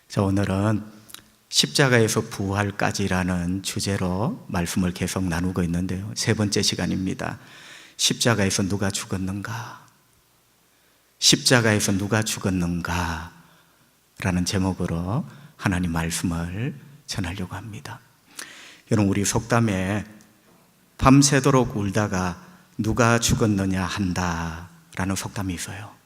자, 오늘은 십자가에서 부활까지라는 주제로 말씀을 계속 나누고 있는데요. 세 번째 시간입니다. 십자가에서 누가 죽었는가? 십자가에서 누가 죽었는가? 라는 제목으로 하나님 말씀을 전하려고 합니다. 여러분, 우리 속담에 밤새도록 울다가 누가 죽었느냐 한다 라는 속담이 있어요.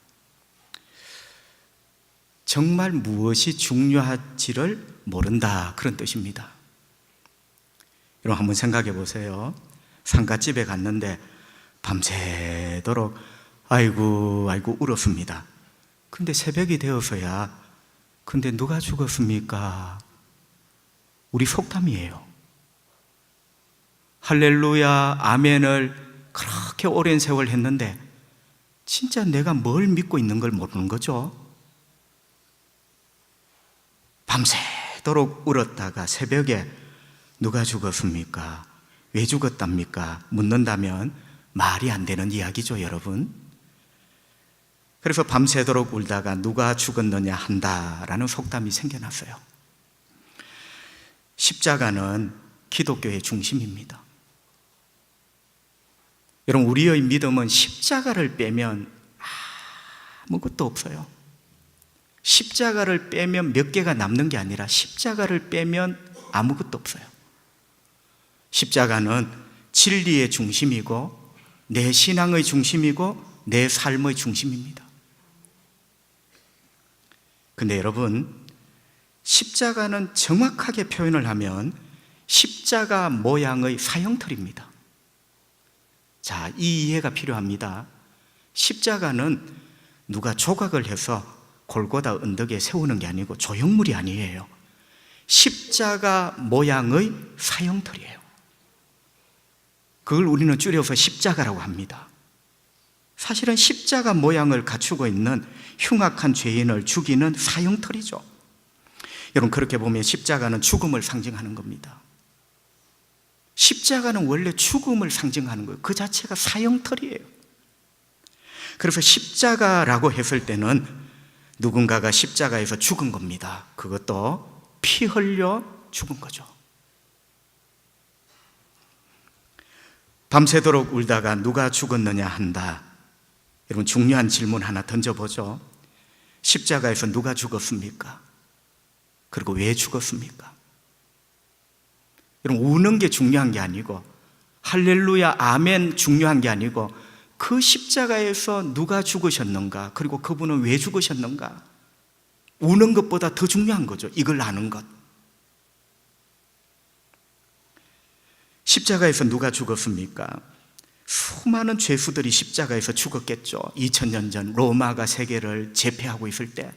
정말 무엇이 중요할지를 모른다, 그런 뜻입니다. 여러분, 한번 생각해 보세요. 상가집에 갔는데 밤새도록 아이고 울었습니다. 근데 새벽이 되어서야 근데 누가 죽었습니까? 우리 속담이에요. 할렐루야 아멘을 그렇게 오랜 세월 했는데 진짜 내가 뭘 믿고 있는 걸 모르는 거죠. 밤새도록 울었다가 새벽에 누가 죽었습니까? 왜 죽었답니까? 묻는다면 말이 안 되는 이야기죠, 여러분. 그래서 밤새도록 울다가 누가 죽었느냐 한다라는 속담이 생겨났어요. 십자가는 기독교의 중심입니다. 여러분, 우리의 믿음은 십자가를 빼면 아무것도 없어요. 십자가를 빼면 몇 개가 남는 게 아니라 십자가를 빼면 아무것도 없어요. 십자가는 진리의 중심이고 내 신앙의 중심이고 내 삶의 중심입니다. 근데 여러분, 십자가는 정확하게 표현을 하면 십자가 모양의 사형틀입니다. 자, 이 이해가 필요합니다. 십자가는 누가 조각을 해서 골고다 언덕에 세우는 게 아니고 조형물이 아니에요. 십자가 모양의 사형틀이에요. 그걸 우리는 줄여서 십자가라고 합니다. 사실은 십자가 모양을 갖추고 있는 흉악한 죄인을 죽이는 사형틀이죠. 여러분, 그렇게 보면 십자가는 죽음을 상징하는 겁니다. 십자가는 원래 죽음을 상징하는 거예요. 그 자체가 사형틀이에요. 그래서 십자가라고 했을 때는 누군가가 십자가에서 죽은 겁니다. 그것도 피 흘려 죽은 거죠. 밤새도록 울다가 누가 죽었느냐 한다. 여러분, 중요한 질문 하나 던져보죠. 십자가에서 누가 죽었습니까? 그리고 왜 죽었습니까? 여러분, 우는 게 중요한 게 아니고 할렐루야 아멘 중요한 게 아니고 그 십자가에서 누가 죽으셨는가, 그리고 그분은 왜 죽으셨는가, 우는 것보다 더 중요한 거죠. 이걸 아는 것. 십자가에서 누가 죽었습니까? 수많은 죄수들이 십자가에서 죽었겠죠. 2000년 전 로마가 세계를 제패하고 있을 때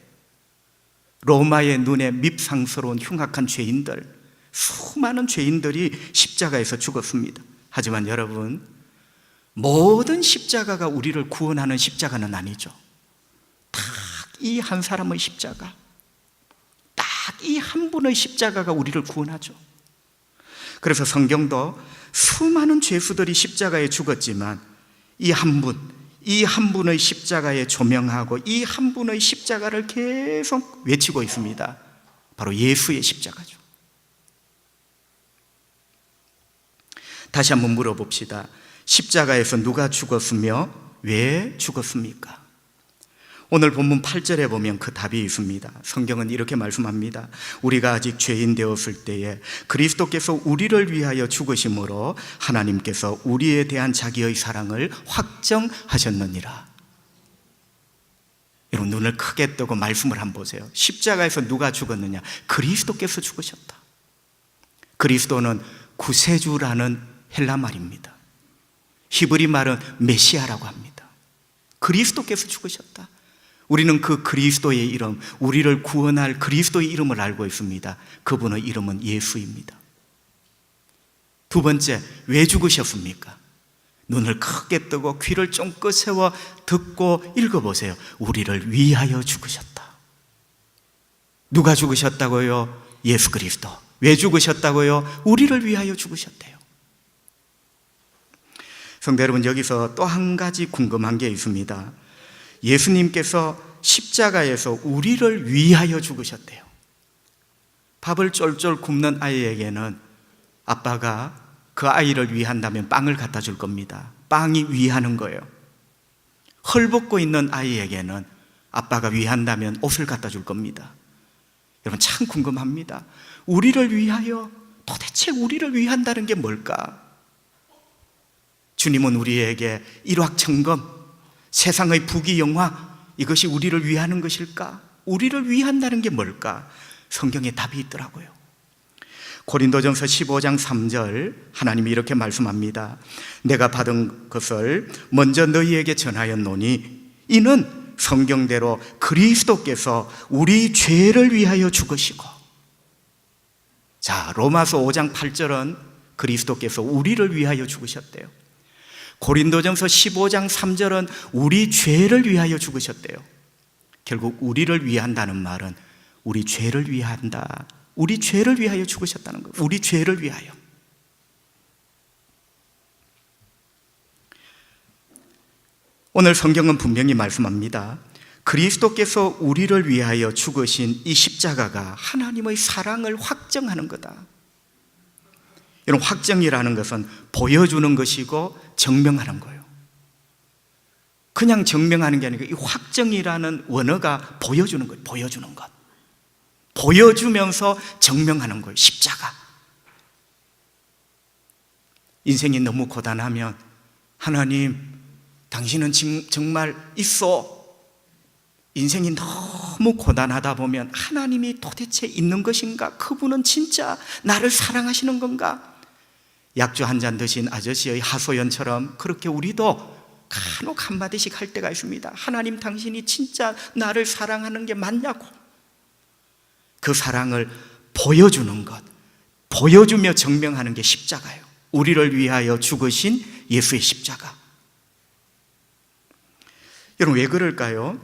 로마의 눈에 밉상스러운 흉악한 죄인들, 수많은 죄인들이 십자가에서 죽었습니다. 하지만 여러분, 모든 십자가가 우리를 구원하는 십자가는 아니죠. 딱 이 한 사람의 십자가, 딱 이 한 분의 십자가가 우리를 구원하죠. 그래서 성경도 수많은 죄수들이 십자가에 죽었지만 이 한 분의 십자가에 조명하고 이 한 분의 십자가를 계속 외치고 있습니다. 바로 예수의 십자가죠. 다시 한번 물어봅시다. 십자가에서 누가 죽었으며 왜 죽었습니까? 오늘 본문 8절에 보면 그 답이 있습니다. 성경은 이렇게 말씀합니다. 우리가 아직 죄인 되었을 때에 그리스도께서 우리를 위하여 죽으심으로 하나님께서 우리에 대한 자기의 사랑을 확정하셨느니라. 여러분, 눈을 크게 뜨고 말씀을 한번 보세요. 십자가에서 누가 죽었느냐? 그리스도께서 죽으셨다. 그리스도는 구세주라는 헬라 말입니다. 히브리 말은 메시아라고 합니다. 그리스도께서 죽으셨다. 우리는 그 그리스도의 이름, 우리를 구원할 그리스도의 이름을 알고 있습니다. 그분의 이름은 예수입니다. 두 번째, 왜 죽으셨습니까? 눈을 크게 뜨고 귀를 쫑긋 세워 듣고 읽어보세요. 우리를 위하여 죽으셨다. 누가 죽으셨다고요? 예수 그리스도. 왜 죽으셨다고요? 우리를 위하여 죽으셨대요. 성도 여러분, 여기서 또 한 가지 궁금한 게 있습니다. 예수님께서 십자가에서 우리를 위하여 죽으셨대요. 밥을 쫄쫄 굶는 아이에게는 아빠가 그 아이를 위한다면 빵을 갖다 줄 겁니다. 빵이 위하는 거예요. 헐벗고 있는 아이에게는 아빠가 위한다면 옷을 갖다 줄 겁니다. 여러분, 참 궁금합니다. 우리를 위하여, 도대체 우리를 위한다는 게 뭘까? 주님은 우리에게 일확천금, 세상의 부귀영화, 이것이 우리를 위하는 것일까? 우리를 위한다는 게 뭘까? 성경에 답이 있더라고요. 고린도전서 15장 3절 하나님이 이렇게 말씀합니다. 내가 받은 것을 먼저 너희에게 전하였노니 이는 성경대로 그리스도께서 우리 죄를 위하여 죽으시고, 자, 로마서 5장 8절은 그리스도께서 우리를 위하여 죽으셨대요. 고린도전서 15장 3절은 우리 죄를 위하여 죽으셨대요. 결국 우리를 위한다는 말은 우리 죄를 위한다. 우리 죄를 위하여 죽으셨다는 거예요. 우리 죄를 위하여. 오늘 성경은 분명히 말씀합니다. 그리스도께서 우리를 위하여 죽으신 이 십자가가 하나님의 사랑을 확정하는 거다. 이런 확정이라는 것은 보여주는 것이고 증명하는 거예요. 그냥 증명하는 게 아니고 이 확정이라는 원어가 보여주는 거예요. 보여주는 것. 보여주면서 증명하는 거예요. 십자가. 인생이 너무 고단하면 하나님, 당신은 정말 있어. 인생이 너무 고단하다 보면 하나님이 도대체 있는 것인가? 그분은 진짜 나를 사랑하시는 건가? 약주 한 잔 드신 아저씨의 하소연처럼 그렇게 우리도 간혹 한마디씩 할 때가 있습니다. 하나님, 당신이 진짜 나를 사랑하는 게 맞냐고. 그 사랑을 보여주는 것, 보여주며 증명하는 게 십자가예요. 우리를 위하여 죽으신 예수의 십자가. 여러분, 왜 그럴까요?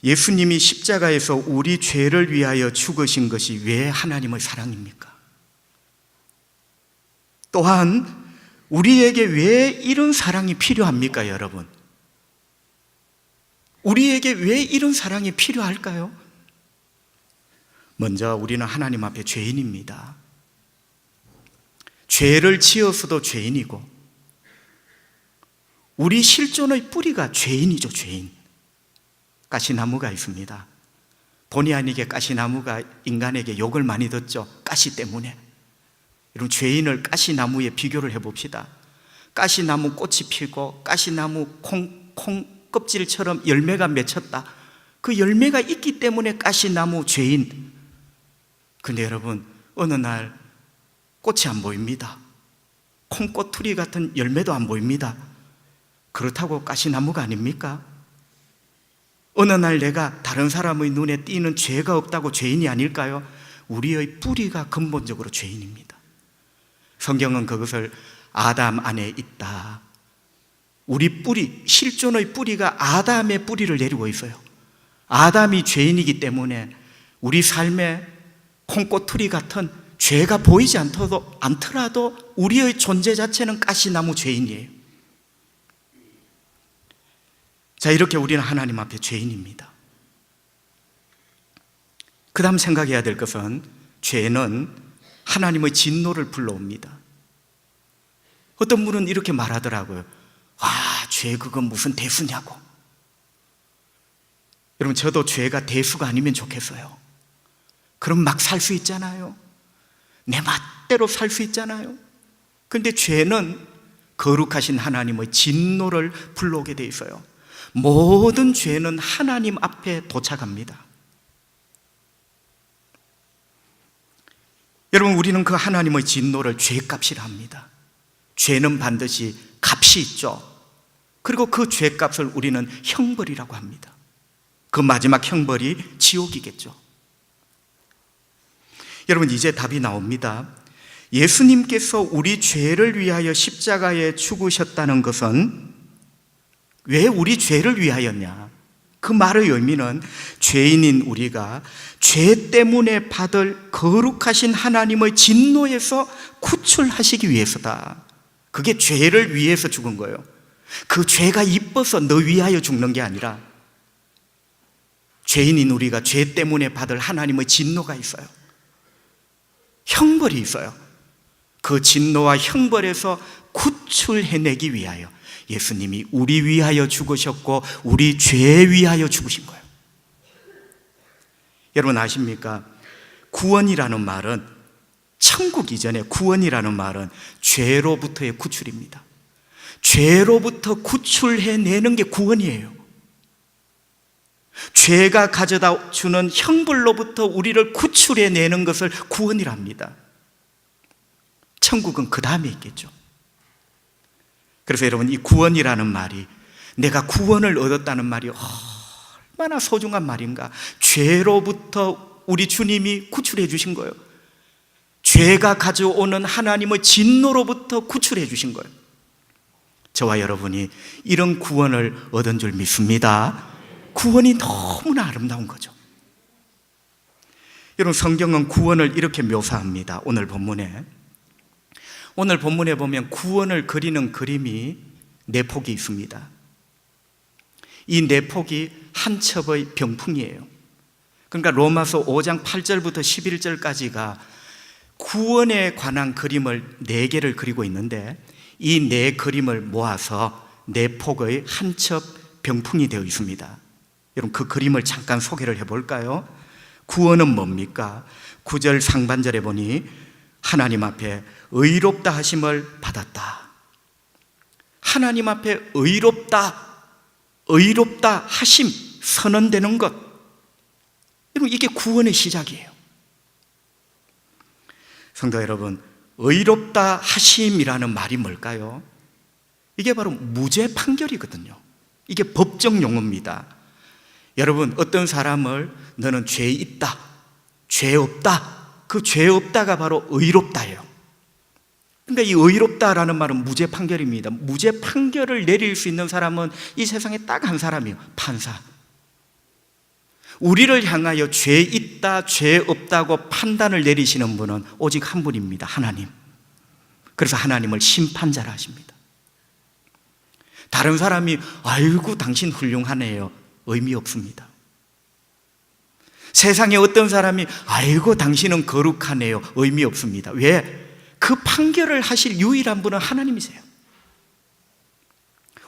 예수님이 십자가에서 우리 죄를 위하여 죽으신 것이 왜 하나님의 사랑입니까? 또한 우리에게 왜 이런 사랑이 필요합니까, 여러분? 우리에게 왜 이런 사랑이 필요할까요? 먼저 우리는 하나님 앞에 죄인입니다. 죄를 지어서도 죄인이고, 우리 실존의 뿌리가 죄인이죠, 죄인. 가시나무가 있습니다. 본의 아니게 가시나무가 인간에게 욕을 많이 듣죠. 가시 때문에. 여러분, 죄인을 가시나무에 비교를 해봅시다. 가시나무 꽃이 피고 가시나무 콩 껍질처럼 열매가 맺혔다. 그 열매가 있기 때문에 가시나무 죄인. 근데 여러분, 어느 날 꽃이 안 보입니다. 콩꼬투리 같은 열매도 안 보입니다. 그렇다고 가시나무가 아닙니까? 어느 날 내가 다른 사람의 눈에 띄는 죄가 없다고 죄인이 아닐까요? 우리의 뿌리가 근본적으로 죄인입니다. 성경은 그것을 아담 안에 있다. 우리 뿌리, 실존의 뿌리가 아담의 뿌리를 내리고 있어요. 아담이 죄인이기 때문에 우리 삶에 콩꼬투리 같은 죄가 보이지 않더라도 우리의 존재 자체는 가시나무 죄인이에요. 자, 이렇게 우리는 하나님 앞에 죄인입니다. 그 다음 생각해야 될 것은 죄는 하나님의 진노를 불러옵니다. 어떤 분은 이렇게 말하더라고요. 죄 그건 무슨 대수냐고. 여러분, 저도 죄가 대수가 아니면 좋겠어요. 그럼 막 살 수 있잖아요. 내 맛대로 살 수 있잖아요. 그런데 죄는 거룩하신 하나님의 진노를 불러오게 돼 있어요. 모든 죄는 하나님 앞에 도착합니다. 여러분, 우리는 그 하나님의 진노를 죄값이라 합니다. 죄는 반드시 값이 있죠. 그리고 그 죄값을 우리는 형벌이라고 합니다. 그 마지막 형벌이 지옥이겠죠. 여러분, 이제 답이 나옵니다. 예수님께서 우리 죄를 위하여 십자가에 죽으셨다는 것은 왜 우리 죄를 위하였냐? 그 말의 의미는 죄인인 우리가 죄 때문에 받을 거룩하신 하나님의 진노에서 구출하시기 위해서다. 그게 죄를 위해서 죽은 거예요. 그 죄가 이뻐서 너 위하여 죽는 게 아니라 죄인인 우리가 죄 때문에 받을 하나님의 진노가 있어요. 형벌이 있어요. 그 진노와 형벌에서 구출해내기 위하여 예수님이 우리 위하여 죽으셨고 우리 죄 위하여 죽으신 거예요. 여러분 아십니까? 구원이라는 말은, 천국 이전에 구원이라는 말은 죄로부터의 구출입니다. 죄로부터 구출해내는 게 구원이에요. 죄가 가져다 주는 형벌로부터 우리를 구출해내는 것을 구원이랍니다. 천국은 그 다음에 있겠죠. 그래서 여러분, 이 구원이라는 말이, 내가 구원을 얻었다는 말이 얼마나 소중한 말인가. 죄로부터 우리 주님이 구출해 주신 거예요. 죄가 가져오는 하나님의 진노로부터 구출해 주신 거예요. 저와 여러분이 이런 구원을 얻은 줄 믿습니다. 구원이 너무나 아름다운 거죠. 여러분, 성경은 구원을 이렇게 묘사합니다. 오늘 본문에 보면 구원을 그리는 그림이 네 폭이 있습니다. 이 네 폭이 한 첩의 병풍이에요. 그러니까 로마서 5장 8절부터 11절까지가 구원에 관한 그림을 네 개를 그리고 있는데, 이 네 그림을 모아서 네 폭의 한 첩 병풍이 되어 있습니다. 여러분, 그 그림을 잠깐 소개를 해볼까요? 구원은 뭡니까? 9절 상반절에 보니 하나님 앞에 의롭다 하심을 받았다. 하나님 앞에 의롭다 하심, 선언되는 것. 여러분, 이게 구원의 시작이에요. 성도 여러분, 의롭다 하심이라는 말이 뭘까요? 이게 바로 무죄 판결이거든요. 이게 법정 용어입니다. 여러분, 어떤 사람을 너는 죄 있다, 죄 없다, 그 죄 없다가 바로 의롭다예요. 그러니까 이 의롭다라는 말은 무죄 판결입니다. 무죄 판결을 내릴 수 있는 사람은 이 세상에 딱 한 사람이에요. 판사. 우리를 향하여 죄 있다, 죄 없다고 판단을 내리시는 분은 오직 한 분입니다. 하나님. 그래서 하나님을 심판자라 하십니다. 다른 사람이 아이고 당신 훌륭하네요, 의미 없습니다. 세상에 어떤 사람이 아이고 당신은 거룩하네요, 의미 없습니다. 왜? 그 판결을 하실 유일한 분은 하나님이세요.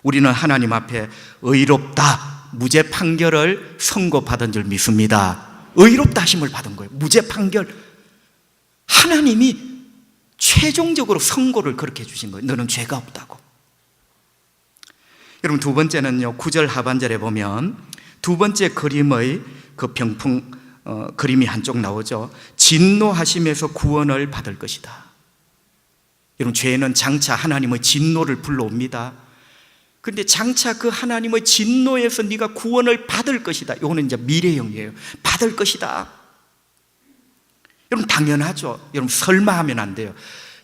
우리는 하나님 앞에 의롭다, 무죄 판결을 선고받은 줄 믿습니다. 의롭다 하심을 받은 거예요. 무죄 판결. 하나님이 최종적으로 선고를 그렇게 해주신 거예요. 너는 죄가 없다고. 여러분, 두 번째는요, 9절 하반절에 보면 두 번째 그림의 그 병풍 그림이 한쪽 나오죠. 진노하심에서 구원을 받을 것이다. 여러분, 죄는 장차 하나님의 진노를 불러옵니다. 그런데 장차 그 하나님의 진노에서 네가 구원을 받을 것이다. 이거는 이제 미래형이에요. 받을 것이다. 여러분, 당연하죠. 여러분, 설마 하면 안 돼요.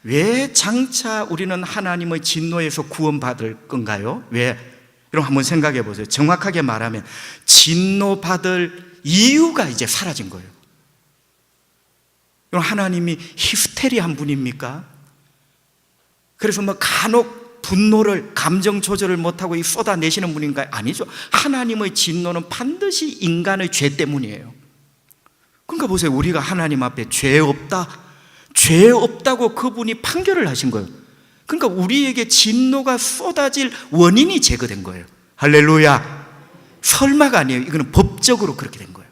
왜 장차 우리는 하나님의 진노에서 구원받을 건가요? 왜? 여러분, 한번 생각해 보세요. 정확하게 말하면 진노받을 이유가 이제 사라진 거예요. 여러분, 하나님이 히스테리한 분입니까? 그래서 뭐 간혹 분노를, 감정 조절을 못하고 쏟아내시는 분인가요? 아니죠. 하나님의 진노는 반드시 인간의 죄 때문이에요. 그러니까 보세요. 우리가 하나님 앞에 죄 없다고 그분이 판결을 하신 거예요. 그러니까 우리에게 진노가 쏟아질 원인이 제거된 거예요. 할렐루야. 설마가 아니에요. 이거는 법적으로 그렇게 된 거예요.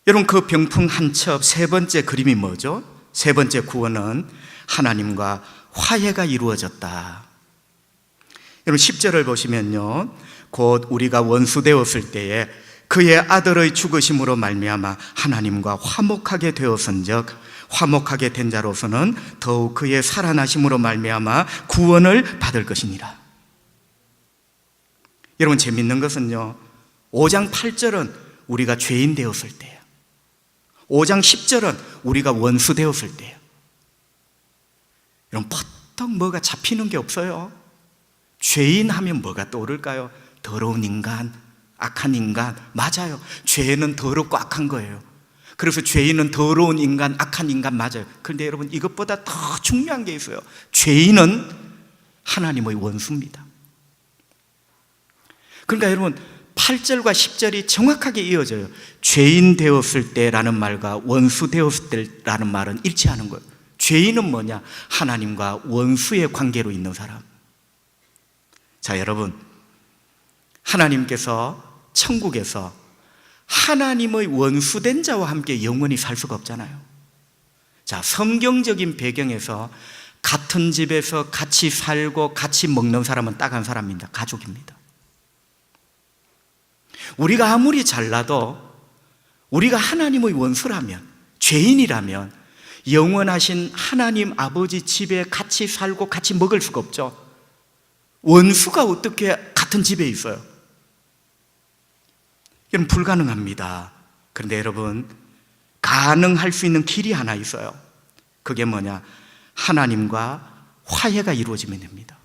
여러분, 그 병풍 한 첩 세 번째 그림이 뭐죠? 세 번째 구원은 하나님과 화해가 이루어졌다. 여러분, 10절을 보시면요, 곧 우리가 원수 되었을 때에 그의 아들의 죽으심으로 말미암아 하나님과 화목하게 되었은즉 화목하게 된 자로서는 더욱 그의 살아나심으로 말미암아 구원을 받을 것이니라. 여러분, 재밌는 것은요, 5장 8절은 우리가 죄인 되었을 때예요. 5장 10절은 우리가 원수 되었을 때예요. 여러분, 퍼뜩 뭐가 잡히는 게 없어요. 죄인 하면 뭐가 떠오를까요? 더러운 인간, 악한 인간. 맞아요. 죄는 더럽고 악한 거예요. 그래서 죄인은 더러운 인간, 악한 인간 맞아요. 그런데 여러분, 이것보다 더 중요한 게 있어요. 죄인은 하나님의 원수입니다. 그러니까 여러분, 8절과 10절이 정확하게 이어져요. 죄인 되었을 때라는 말과 원수 되었을 때라는 말은 일치하는 거예요. 죄인은 뭐냐? 하나님과 원수의 관계로 있는 사람. 자, 여러분, 하나님께서 천국에서 하나님의 원수된 자와 함께 영원히 살 수가 없잖아요. 자, 성경적인 배경에서 같은 집에서 같이 살고 같이 먹는 사람은 딱 한 사람입니다. 가족입니다. 우리가 아무리 잘나도 우리가 하나님의 원수라면, 죄인이라면 영원하신 하나님 아버지 집에 같이 살고 같이 먹을 수가 없죠. 원수가 어떻게 같은 집에 있어요? 이건 불가능합니다. 그런데 여러분, 가능할 수 있는 길이 하나 있어요. 그게 뭐냐? 하나님과 화해가 이루어지면 됩니다.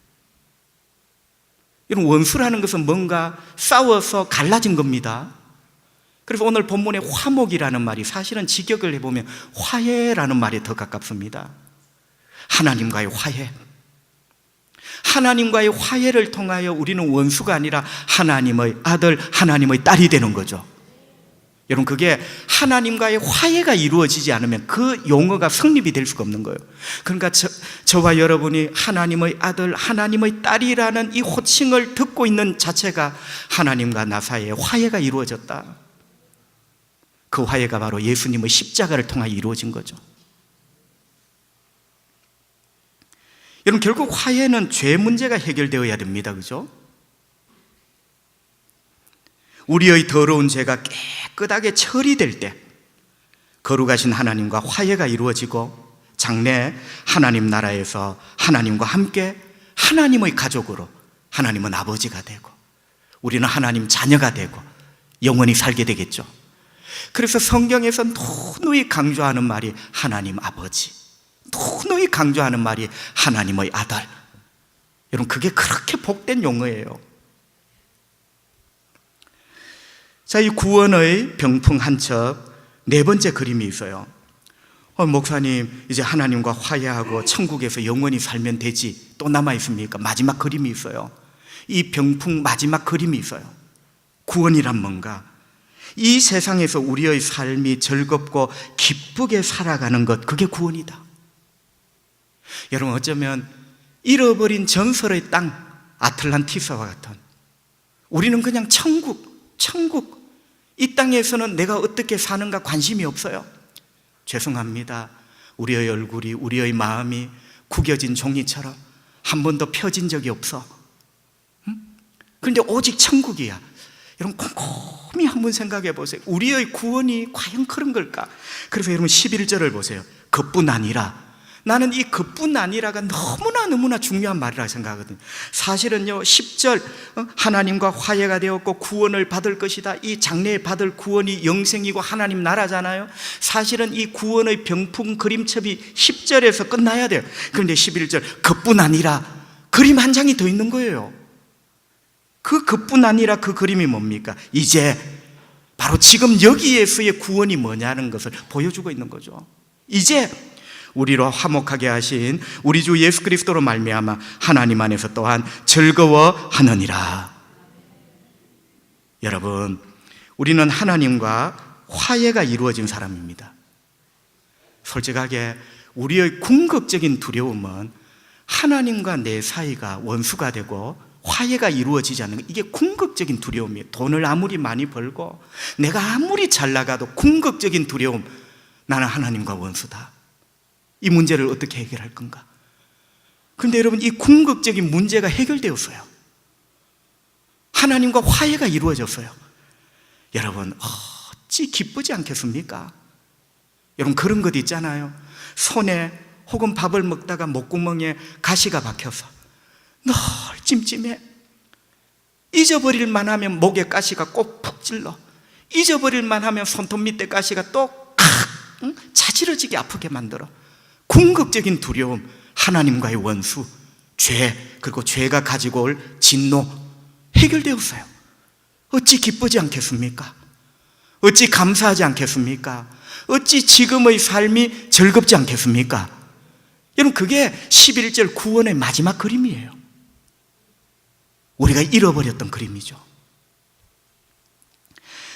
이런 원수라는 것은 뭔가 싸워서 갈라진 겁니다. 그래서 오늘 본문의 화목이라는 말이 사실은 직역을 해보면 화해라는 말에 더 가깝습니다. 하나님과의 화해. 하나님과의 화해를 통하여 우리는 원수가 아니라 하나님의 아들, 하나님의 딸이 되는 거죠. 여러분, 그게 하나님과의 화해가 이루어지지 않으면 그 용어가 성립이 될 수가 없는 거예요. 그러니까 저와 여러분이 하나님의 아들, 하나님의 딸이라는 이 호칭을 듣고 있는 자체가 하나님과 나 사이에 화해가 이루어졌다. 그 화해가 바로 예수님의 십자가를 통하여 이루어진 거죠. 여러분, 결국 화해는 죄 문제가 해결되어야 됩니다. 그죠? 우리의 더러운 죄가 깨끗하게 처리될 때 거룩하신 하나님과 화해가 이루어지고 장래 하나님 나라에서 하나님과 함께 하나님의 가족으로 하나님은 아버지가 되고 우리는 하나님 자녀가 되고 영원히 살게 되겠죠. 그래서 성경에서 누누이 강조하는 말이 하나님 아버지, 누누이 강조하는 말이 하나님의 아들. 여러분, 그게 그렇게 복된 용어예요. 자, 이 구원의 병풍 한 척 네 번째 그림이 있어요. 목사님, 이제 하나님과 화해하고 천국에서 영원히 살면 되지, 또 남아 있습니까? 마지막 그림이 있어요. 이 병풍 마지막 그림이 있어요. 구원이란 뭔가? 이 세상에서 우리의 삶이 즐겁고 기쁘게 살아가는 것, 그게 구원이다. 여러분, 어쩌면 잃어버린 전설의 땅 아틀란티스와 같은, 우리는 그냥 천국, 이 땅에서는 내가 어떻게 사는가 관심이 없어요. 죄송합니다. 우리의 얼굴이, 우리의 마음이 구겨진 종이처럼 한 번도 펴진 적이 없어. 그런데 오직 천국이야. 여러분, 곰곰이 한번 생각해 보세요. 우리의 구원이 과연 그런 걸까? 그래서 여러분 11절을 보세요. 그뿐 아니라, 나는 이 그뿐 아니라가 너무나 중요한 말이라고 생각하거든요. 사실은요, 10절 하나님과 화해가 되었고 구원을 받을 것이다, 이 장래에 받을 구원이 영생이고 하나님 나라잖아요. 사실은 이 구원의 병풍 그림첩이 10절에서 끝나야 돼요. 그런데 11절 그뿐 아니라 그림 한 장이 더 있는 거예요. 그뿐 아니라 그 그림이 뭡니까? 이제 바로 지금 여기에서의 구원이 뭐냐는 것을 보여주고 있는 거죠. 이제 우리로 화목하게 하신 우리 주 예수 그리스도로 말미암아 하나님 안에서 또한 즐거워하느니라. 여러분, 우리는 하나님과 화해가 이루어진 사람입니다. 솔직하게 우리의 궁극적인 두려움은 하나님과 내 사이가 원수가 되고 화해가 이루어지지 않는 것, 이게 궁극적인 두려움이에요. 돈을 아무리 많이 벌고 내가 아무리 잘 나가도 궁극적인 두려움, 나는 하나님과 원수다. 이 문제를 어떻게 해결할 건가? 그런데 여러분, 이 궁극적인 문제가 해결되었어요. 하나님과 화해가 이루어졌어요. 여러분, 어찌 기쁘지 않겠습니까? 여러분, 그런 것 있잖아요. 손에 혹은 밥을 먹다가 목구멍에 가시가 박혀서 늘 찜찜해. 잊어버릴만 하면 목에 가시가 꼭 푹 찔러. 잊어버릴만 하면 손톱 밑에 가시가 또 자지러지게 아프게 만들어. 궁극적인 두려움, 하나님과의 원수, 죄, 그리고 죄가 가지고 올 진노 해결되었어요. 어찌 기쁘지 않겠습니까? 어찌 감사하지 않겠습니까? 어찌 지금의 삶이 즐겁지 않겠습니까? 여러분, 그게 11절 구원의 마지막 그림이에요. 우리가 잃어버렸던 그림이죠.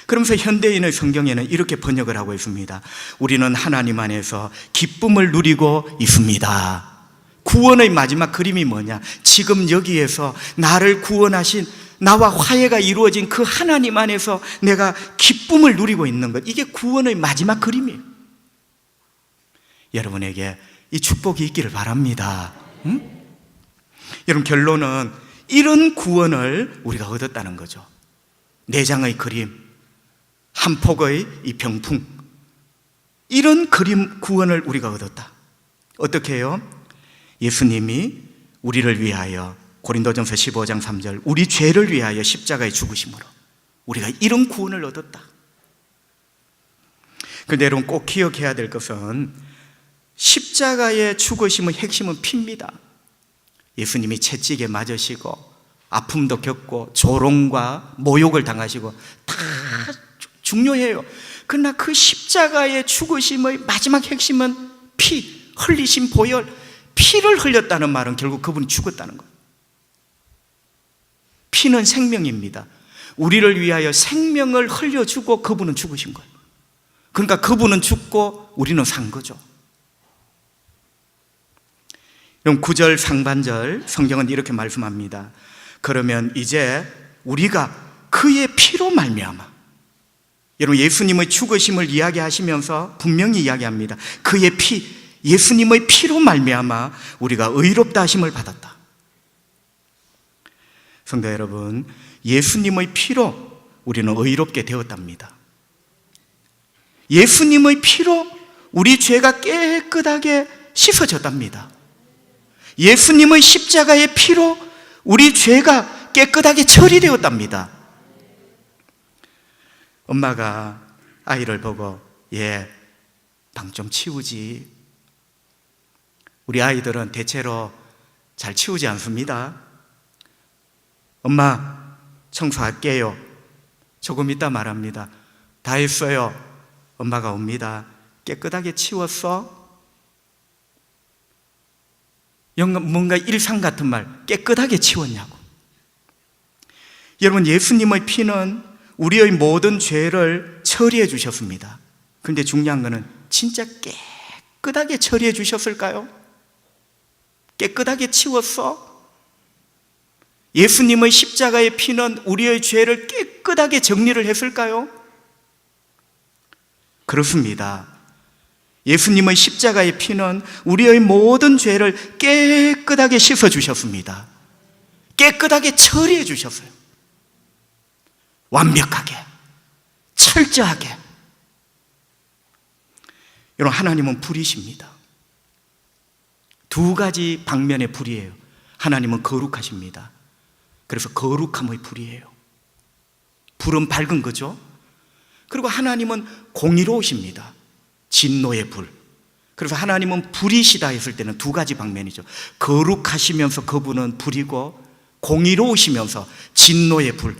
그러면서 현대인의 성경에는 이렇게 번역을 하고 있습니다. 우리는 하나님 안에서 기쁨을 누리고 있습니다. 구원의 마지막 그림이 뭐냐? 지금 여기에서 나를 구원하신, 나와 화해가 이루어진 그 하나님 안에서 내가 기쁨을 누리고 있는 것, 이게 구원의 마지막 그림이에요. 여러분에게 이 축복이 있기를 바랍니다. 응? 여러분, 결론은 이런 구원을 우리가 얻었다는 거죠. 내장의 그림, 한 폭의 이 병풍, 이런 그림 구원을 우리가 얻었다. 어떻게 해요? 예수님이 우리를 위하여, 고린도전서 15장 3절, 우리 죄를 위하여 십자가에 죽으심으로 우리가 이런 구원을 얻었다. 그런데 여러분, 꼭 기억해야 될 것은 십자가의 죽으심의 핵심은 피입니다. 예수님이 채찍에 맞으시고 아픔도 겪고 조롱과 모욕을 당하시고 다 중요해요. 그러나 그 십자가의 죽으심의 마지막 핵심은 피, 흘리신 보혈, 피를 흘렸다는 말은 결국 그분이 죽었다는 거예요. 피는 생명입니다. 우리를 위하여 생명을 흘려주고 그분은 죽으신 거예요. 그러니까 그분은 죽고 우리는 산 거죠. 그럼 9절 상반절 성경은 이렇게 말씀합니다. 그러면 이제 우리가 그의 피로 말미암아, 여러분, 예수님의 죽으심을 이야기하시면서 분명히 이야기합니다. 그의 피, 예수님의 피로 말미암아 우리가 의롭다 하심을 받았다. 성도 여러분, 예수님의 피로 우리는 의롭게 되었답니다. 예수님의 피로 우리 죄가 깨끗하게 씻어졌답니다. 예수님의 십자가의 피로 우리 죄가 깨끗하게 처리되었답니다. 엄마가 아이를 보고, 얘 방 좀 치우지. 우리 아이들은 대체로 잘 치우지 않습니다. 엄마, 청소할게요. 조금 있다 말합니다. 다 했어요. 엄마가 옵니다. 깨끗하게 치웠어? 뭔가 일상 같은 말, 깨끗하게 치웠냐고. 여러분, 예수님의 피는 우리의 모든 죄를 처리해 주셨습니다. 그런데 중요한 것은 진짜 깨끗하게 처리해 주셨을까요? 깨끗하게 치웠어? 예수님의 십자가의 피는 우리의 죄를 깨끗하게 정리를 했을까요? 그렇습니다. 예수님의 십자가의 피는 우리의 모든 죄를 깨끗하게 씻어주셨습니다. 깨끗하게 처리해 주셨어요. 완벽하게, 철저하게. 여러분, 하나님은 불이십니다. 두 가지 방면의 불이에요. 하나님은 거룩하십니다. 그래서 거룩함의 불이에요. 불은 밝은 거죠. 그리고 하나님은 공의로우십니다. 진노의 불. 그래서 하나님은 불이시다 했을 때는 두 가지 방면이죠. 거룩하시면서 그분은 불이고, 공의로우시면서 진노의 불,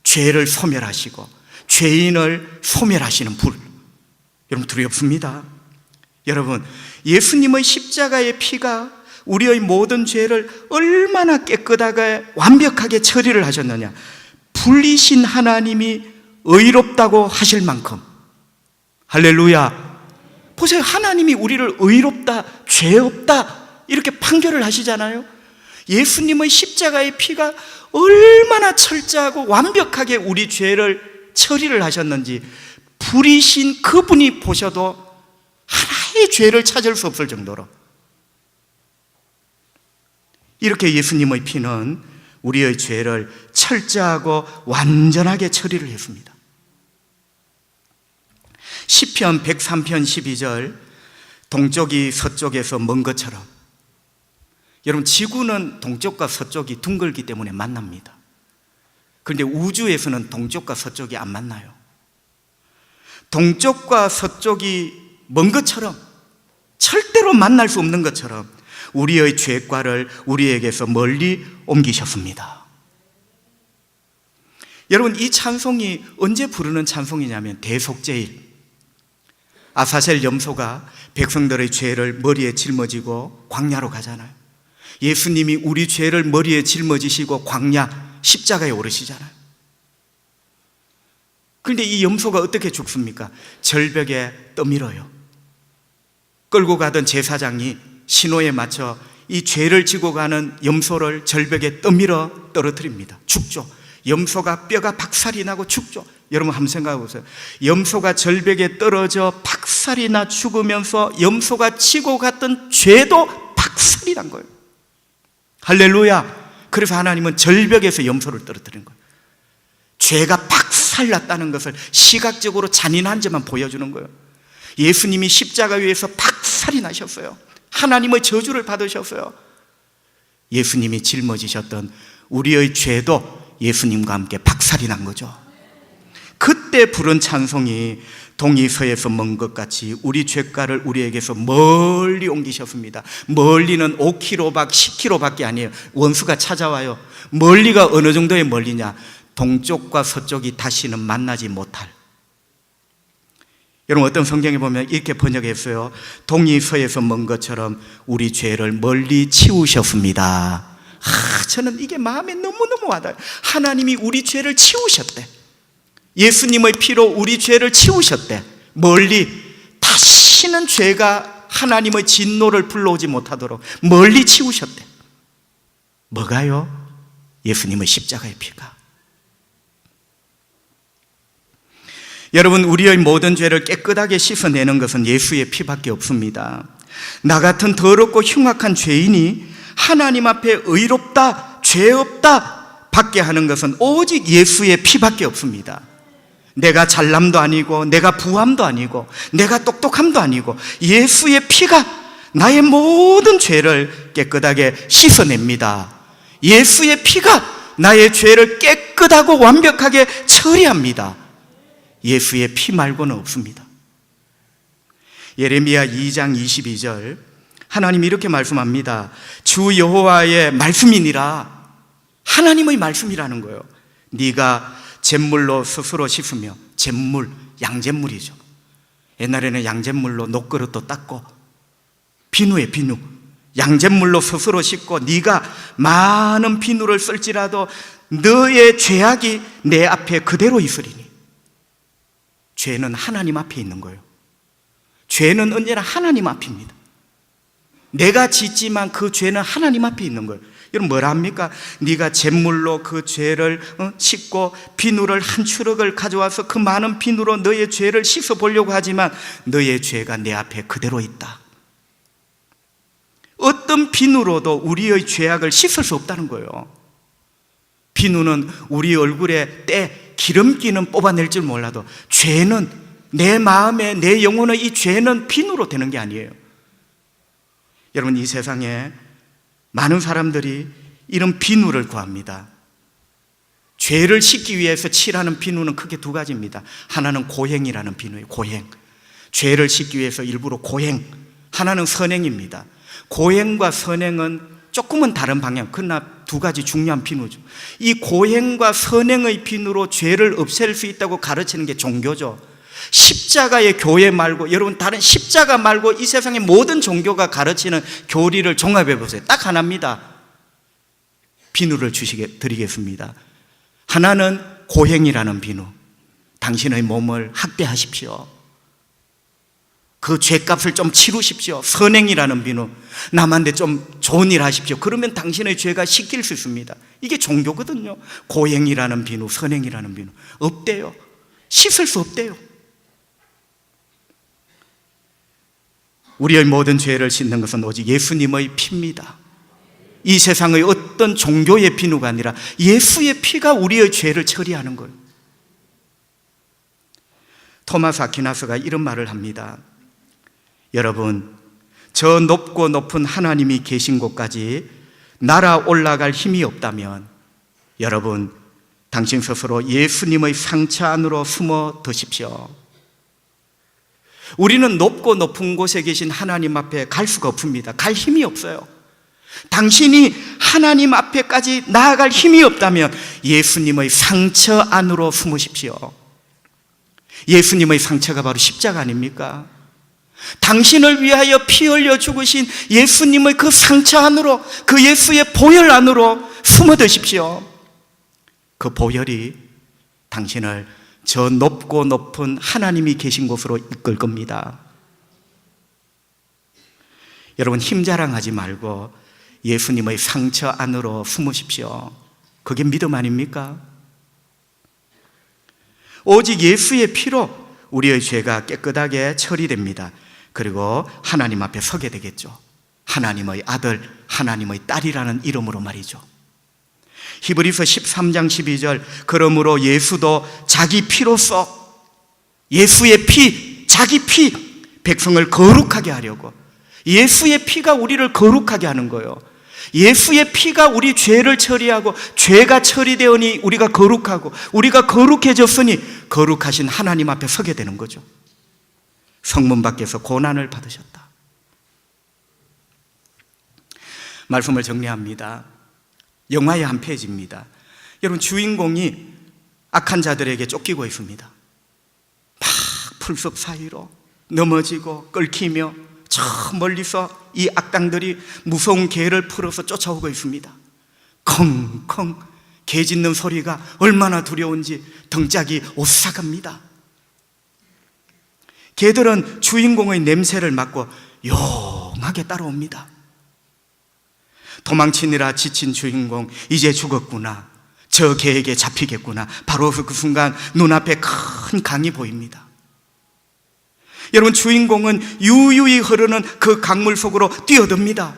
죄를 소멸하시고 죄인을 소멸하시는 불. 여러분, 두렵습니다. 여러분, 예수님의 십자가의 피가 우리의 모든 죄를 얼마나 깨끗하게 완벽하게 처리를 하셨느냐. 불이신 하나님이 의롭다고 하실 만큼. 할렐루야. 보세요. 하나님이 우리를 의롭다, 죄 없다 이렇게 판결을 하시잖아요. 예수님의 십자가의 피가 얼마나 철저하고 완벽하게 우리 죄를 처리를 하셨는지 불이신 그분이 보셔도 하나의 죄를 찾을 수 없을 정도로 이렇게 예수님의 피는 우리의 죄를 철저하고 완전하게 처리를 했습니다. 시편 103편 12절, 동쪽이 서쪽에서 먼 것처럼. 여러분, 지구는 동쪽과 서쪽이 둥글기 때문에 만납니다. 그런데 우주에서는 동쪽과 서쪽이 안 만나요. 동쪽과 서쪽이 먼 것처럼, 절대로 만날 수 없는 것처럼 우리의 죄과를 우리에게서 멀리 옮기셨습니다. 여러분, 이 찬송이 언제 부르는 찬송이냐면 대속죄일, 아사셀 염소가 백성들의 죄를 머리에 짊어지고 광야로 가잖아요. 예수님이 우리 죄를 머리에 짊어지시고 광야 십자가에 오르시잖아요. 그런데 이 염소가 어떻게 죽습니까? 절벽에 떠밀어요. 끌고 가던 제사장이 신호에 맞춰 이 죄를 지고 가는 염소를 절벽에 떠밀어 떨어뜨립니다. 죽죠. 염소가 뼈가 박살이 나고 죽죠. 여러분 한번 생각해 보세요. 염소가 절벽에 떨어져 박살이 나 죽으면서 염소가 지고 갔던 죄도 박살이 난 거예요. 할렐루야. 그래서 하나님은 절벽에서 염소를 떨어뜨린 거예요. 죄가 박살났다는 것을 시각적으로 잔인한지만 보여주는 거예요. 예수님이 십자가 위에서 박살이 나셨어요. 하나님의 저주를 받으셨어요. 예수님이 짊어지셨던 우리의 죄도 예수님과 함께 박살이 난 거죠. 그때 부른 찬송이 동이 서에서 먼 것 같이 우리 죄가를 우리에게서 멀리 옮기셨습니다. 멀리는 5km, 10km밖에 아니에요. 원수가 찾아와요. 멀리가 어느 정도의 멀리냐? 동쪽과 서쪽이 다시는 만나지 못할. 여러분 어떤 성경에 보면 이렇게 번역했어요. 동이 서에서 먼 것처럼 우리 죄를 멀리 치우셨습니다. 저는 이게 마음에 너무너무 와닿아요. 하나님이 우리 죄를 치우셨대. 예수님의 피로 우리 죄를 치우셨대. 멀리. 다시는 죄가 하나님의 진노를 불러오지 못하도록 멀리 치우셨대. 뭐가요? 예수님의 십자가의 피가. 여러분, 우리의 모든 죄를 깨끗하게 씻어내는 것은 예수의 피밖에 없습니다. 나 같은 더럽고 흉악한 죄인이 하나님 앞에 의롭다, 죄 없다 받게 하는 것은 오직 예수의 피밖에 없습니다. 내가 잘남도 아니고 내가 부함도 아니고 내가 똑똑함도 아니고 예수의 피가 나의 모든 죄를 깨끗하게 씻어냅니다. 예수의 피가 나의 죄를 깨끗하고 완벽하게 처리합니다. 예수의 피 말고는 없습니다. 예레미야 2장 22절 하나님이 이렇게 말씀합니다. 주 여호와의 말씀이니라. 하나님의 말씀이라는 거예요. 네가 잿물로 스스로 씻으며, 잿물, 양잿물이죠. 옛날에는 양잿물로 녹그릇도 닦고, 비누에 비누, 양잿물로 스스로 씻고 네가 많은 비누를 쓸지라도 너의 죄악이 내 앞에 그대로 있으리니. 죄는 하나님 앞에 있는 거예요. 죄는 언제나 하나님 앞입니다. 내가 짓지만 그 죄는 하나님 앞에 있는 거예요. 여러분 뭐라 합니까? 네가 잿물로 그 죄를 씻고 비누를 한 추럭을 가져와서 그 많은 비누로 너의 죄를 씻어보려고 하지만 너의 죄가 내 앞에 그대로 있다. 어떤 비누로도 우리의 죄악을 씻을 수 없다는 거예요. 비누는 우리 얼굴에 때 기름기는 뽑아낼 줄 몰라도 죄는 내 마음에 내 영혼의 이 죄는 비누로 되는 게 아니에요. 여러분 이 세상에 많은 사람들이 이런 비누를 구합니다. 죄를 씻기 위해서 칠하는 비누는 크게 두 가지입니다. 하나는 고행이라는 비누예요. 고행. 죄를 씻기 위해서 일부러 고행. 하나는 선행입니다. 고행과 선행은 조금은 다른 방향, 그러나 두 가지 중요한 비누죠. 이 고행과 선행의 비누로 죄를 없앨 수 있다고 가르치는 게 종교죠. 십자가의 교회 말고, 여러분 다른 십자가 말고 이 세상의 모든 종교가 가르치는 교리를 종합해 보세요. 딱 하나입니다. 비누를 드리겠습니다. 하나는 고행이라는 비누. 당신의 몸을 학대하십시오. 그 죄값을 좀 치르십시오. 선행이라는 비누. 남한테 좀 좋은 일 하십시오. 그러면 당신의 죄가 씻길 수 있습니다. 이게 종교거든요. 고행이라는 비누, 선행이라는 비누. 없대요. 씻을 수 없대요. 우리의 모든 죄를 씻는 것은 오직 예수님의 피입니다. 이 세상의 어떤 종교의 비누가 아니라 예수의 피가 우리의 죄를 처리하는 거예요. 토마스 아퀴나스가 이런 말을 합니다. 여러분, 저 높고 높은 하나님이 계신 곳까지 날아 올라갈 힘이 없다면 여러분, 당신 스스로 예수님의 상처 안으로 숨어 드십시오. 우리는 높고 높은 곳에 계신 하나님 앞에 갈 수가 없습니다. 갈 힘이 없어요. 당신이 하나님 앞에까지 나아갈 힘이 없다면 예수님의 상처 안으로 숨으십시오. 예수님의 상처가 바로 십자가 아닙니까? 당신을 위하여 피 흘려 죽으신 예수님의 그 상처 안으로, 그 예수의 보혈 안으로 숨어 드십시오. 그 보혈이 당신을 저 높고 높은 하나님이 계신 곳으로 이끌 겁니다. 여러분, 힘 자랑하지 말고 예수님의 상처 안으로 숨으십시오. 그게 믿음 아닙니까? 오직 예수의 피로 우리의 죄가 깨끗하게 처리됩니다. 그리고 하나님 앞에 서게 되겠죠. 하나님의 아들, 하나님의 딸이라는 이름으로 말이죠. 히브리서 13장 12절, 그러므로 예수도 자기 피로써, 예수의 피, 자기 피, 백성을 거룩하게 하려고, 예수의 피가 우리를 거룩하게 하는 거예요. 예수의 피가 우리 죄를 처리하고, 죄가 처리되오니 우리가 거룩하고, 우리가 거룩해졌으니 거룩하신 하나님 앞에 서게 되는 거죠. 성문 밖에서 고난을 받으셨다. 말씀을 정리합니다. 영화의 한 페이지입니다. 여러분, 주인공이 악한 자들에게 쫓기고 있습니다. 막 풀숲 사이로 넘어지고 끓기며 저 멀리서 이 악당들이 무서운 개를 풀어서 쫓아오고 있습니다. 컹컹 개 짖는 소리가 얼마나 두려운지 등짝이 오싹합니다. 개들은 주인공의 냄새를 맡고 용하게 따라옵니다. 도망치느라 지친 주인공, 이제 죽었구나, 저 개에게 잡히겠구나. 바로 그 순간 눈앞에 큰 강이 보입니다. 여러분, 주인공은 유유히 흐르는 그 강물 속으로 뛰어듭니다.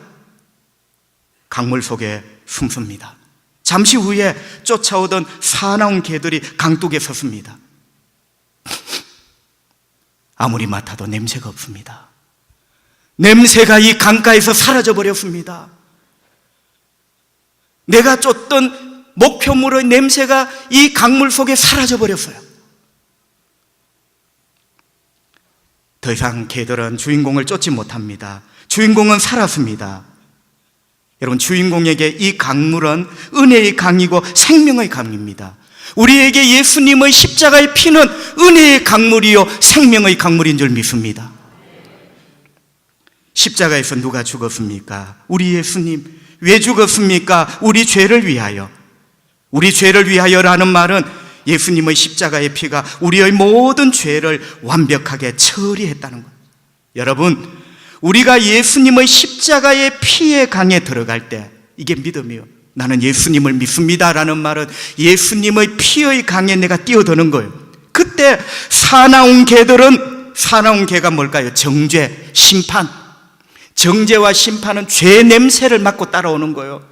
강물 속에 숨습니다. 잠시 후에 쫓아오던 사나운 개들이 강둑에 섰습니다. 아무리 맡아도 냄새가 없습니다. 냄새가 이 강가에서 사라져 버렸습니다. 내가 쫓던 목표물의 냄새가 이 강물 속에 사라져 버렸어요. 더 이상 개들은 주인공을 쫓지 못합니다. 주인공은 살았습니다. 여러분, 주인공에게 이 강물은 은혜의 강이고 생명의 강입니다. 우리에게 예수님의 십자가의 피는 은혜의 강물이요 생명의 강물인 줄 믿습니다. 십자가에서 누가 죽었습니까? 우리 예수님. 왜 죽었습니까? 우리 죄를 위하여. 우리 죄를 위하여라는 말은 예수님의 십자가의 피가 우리의 모든 죄를 완벽하게 처리했다는 것. 여러분, 우리가 예수님의 십자가의 피의 강에 들어갈 때, 이게 믿음이요. 나는 예수님을 믿습니다라는 말은 예수님의 피의 강에 내가 뛰어드는 거예요. 그때 사나운 개가 뭘까요? 정죄, 심판. 정죄와 심판은 죄 냄새를 맡고 따라오는 거예요.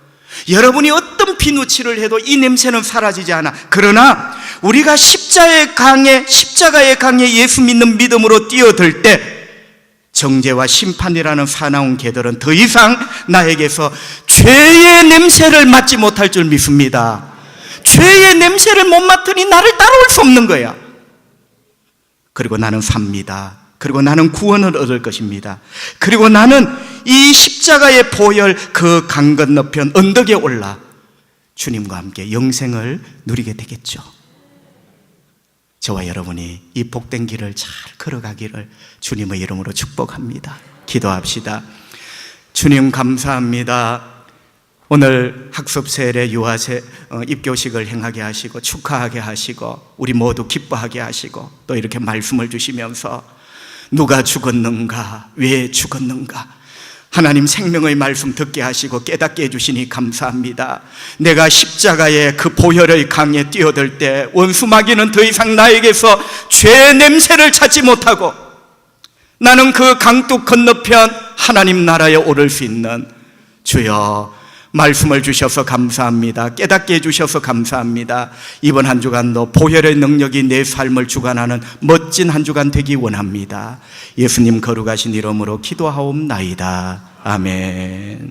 여러분이 어떤 비누칠을 해도 이 냄새는 사라지지 않아. 그러나 우리가 십자가의 강에 예수 믿는 믿음으로 뛰어들 때 정죄와 심판이라는 사나운 개들은 더 이상 나에게서 죄의 냄새를 맡지 못할 줄 믿습니다. 죄의 냄새를 못 맡으니 나를 따라올 수 없는 거야. 그리고 나는 삽니다. 그리고 나는 구원을 얻을 것입니다. 그리고 나는 이 십자가의 보혈 그 강 건너편 언덕에 올라 주님과 함께 영생을 누리게 되겠죠. 저와 여러분이 이 복된 길을 잘 걸어가기를 주님의 이름으로 축복합니다. 기도합시다. 주님, 감사합니다. 오늘 학습세례 유아세 입교식을 행하게 하시고 축하하게 하시고 우리 모두 기뻐하게 하시고 또 이렇게 말씀을 주시면서 누가 죽었는가, 왜 죽었는가, 하나님 생명의 말씀 듣게 하시고 깨닫게 해주시니 감사합니다. 내가 십자가의 그 보혈의 강에 뛰어들 때 원수 마귀는 더 이상 나에게서 죄 냄새를 찾지 못하고 나는 그 강둑 건너편 하나님 나라에 오를 수 있는, 주여 말씀을 주셔서 감사합니다. 깨닫게 해주셔서 감사합니다. 이번 한 주간도 보혈의 능력이 내 삶을 주관하는 멋진 한 주간 되기 원합니다. 예수님 거룩하신 이름으로 기도하옵나이다. 아멘.